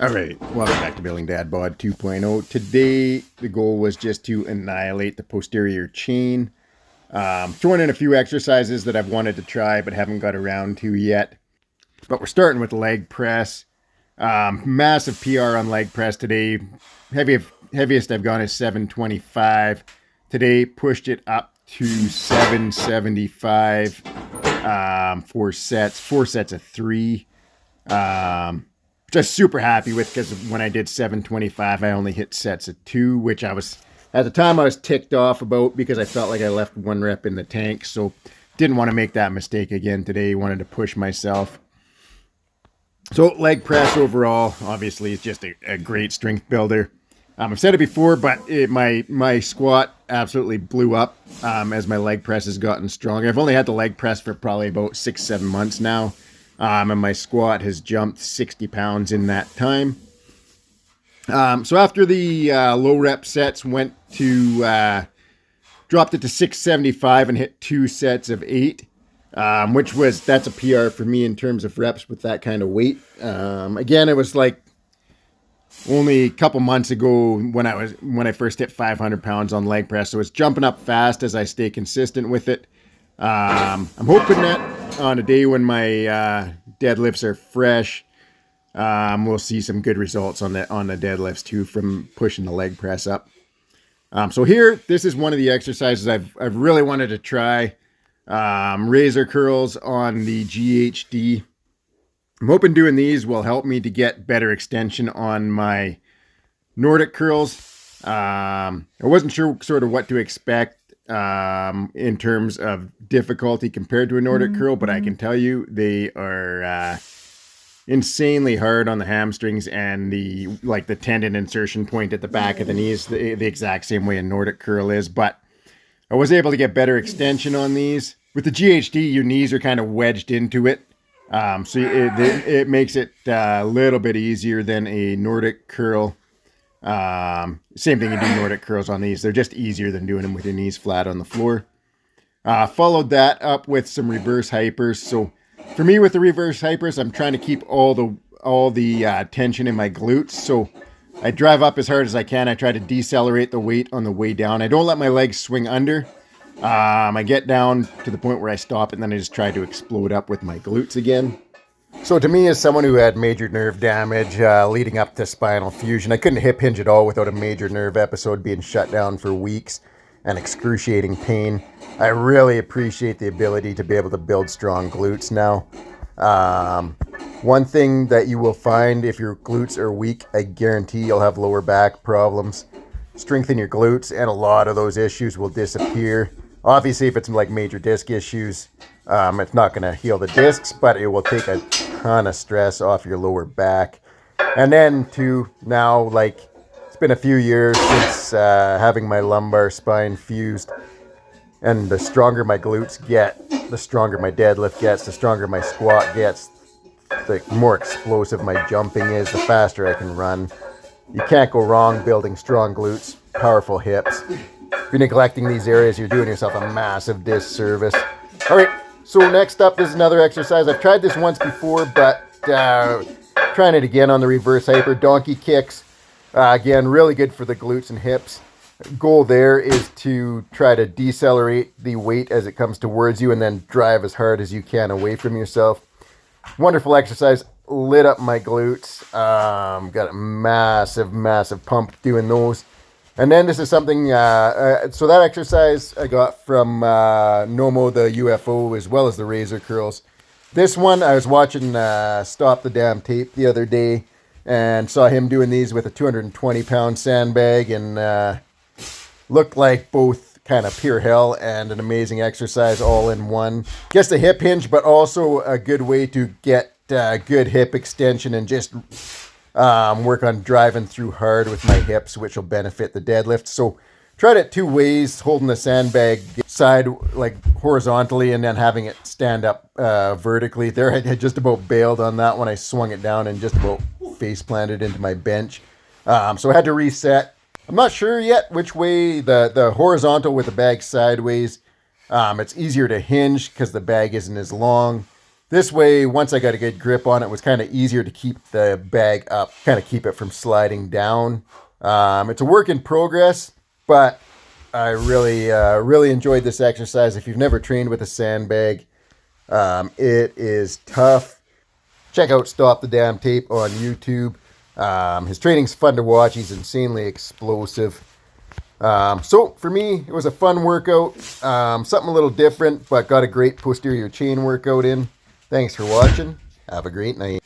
All right, welcome back to Building Dad Bod 2.0. Today, the goal was just to annihilate the posterior chain. Throwing in a few exercises that I've wanted to try but haven't got around to yet. But we're starting with leg press. Massive PR on leg press today. Heaviest I've gone is 725. Today, pushed it up to 775. 4 sets of 3. Just super happy with, because when I did 725, I only hit sets of 2, which at the time I was ticked off about because I felt like I left 1 rep in the tank. So didn't want to make that mistake again today. Wanted to push myself. So leg press overall, obviously, is just a great strength builder. I've said it before, but my squat absolutely blew up as my leg press has gotten stronger. I've only had the leg press for probably about 6-7 months now. And my squat has jumped 60 pounds in that time. So after the low rep sets went to, dropped it to 675 and hit 2 sets of 8, that's a PR for me in terms of reps with that kind of weight. Again, it was like only a couple months ago when I first hit 500 pounds on leg press. So it's jumping up fast as I stay consistent with it. I'm hoping that on a day when my deadlifts are fresh, we'll see some good results on the deadlifts too from pushing the leg press up. So here, this is one of the exercises I've really wanted to try. Razor curls on the GHD. I'm hoping doing these will help me to get better extension on my Nordic curls. I wasn't sure sort of what to expect in terms of difficulty compared to a Nordic curl, but I can tell you they are insanely hard on the hamstrings and the tendon insertion point at the back of the knees, the exact same way a Nordic curl is. But I was able to get better extension on these. With the GHD, your knees are kind of wedged into it, so it makes it a little bit easier than a Nordic curl. Same thing, you do Nordic curls on these. They're just easier than doing them with your knees flat on the floor. Followed that up with some reverse hypers. So for me with the reverse hypers, I'm trying to keep all the tension in my glutes. So I drive up as hard as I can. I try to decelerate the weight on the way down. I don't let my legs swing under. I get down to the point where I stop, and then I just try to explode up with my glutes again. So to me, as someone who had major nerve damage leading up to spinal fusion, I couldn't hip hinge at all without a major nerve episode being shut down for weeks and excruciating pain. I really appreciate the ability to be able to build strong glutes now. One thing that you will find if your glutes are weak, I guarantee you'll have lower back problems. Strengthen your glutes and a lot of those issues will disappear. Obviously, if it's like major disc issues, it's not going to heal the discs, but it will take a ton of stress off your lower back. And then now, it's been a few years since having my lumbar spine fused, and the stronger my glutes get, the stronger my deadlift gets, the stronger my squat gets, the more explosive my jumping is, the faster I can run. You can't go wrong building strong glutes, powerful hips. If you're neglecting these areas, you're doing yourself a massive disservice. All right, so next up is another exercise. I've tried this once before, but trying it again on the reverse hyper. Donkey kicks. Again, really good for the glutes and hips. Goal there is to try to decelerate the weight as it comes towards you and then drive as hard as you can away from yourself. Wonderful exercise. Lit up my glutes. Got a massive pump doing those. And then this is something, so that exercise I got from Nomo the UFO, as well as the razor curls. This one, I was watching Stop the Damn Tape the other day and saw him doing these with a 220-pound sandbag, and looked like both kind of pure hell and an amazing exercise all in one. Just a hip hinge, but also a good way to get good hip extension and just work on driving through hard with my hips, which will benefit the deadlift. So tried it 2 ways, holding the sandbag side horizontally and then having it stand up vertically. There I had just about bailed on that one. I swung it down and just about face planted into my bench. So I had to reset. I'm not sure yet which way, the horizontal with the bag sideways. It's easier to hinge because the bag isn't as long. This way, once I got a good grip on it, it was kind of easier to keep the bag up, kind of keep it from sliding down. It's a work in progress, but I really enjoyed this exercise. If you've never trained with a sandbag, it is tough. Check out Stop the Damn Tape on YouTube. His training's fun to watch. He's insanely explosive. So for me, it was a fun workout. Something a little different, but got a great posterior chain workout in. Thanks for watching. Have a great night.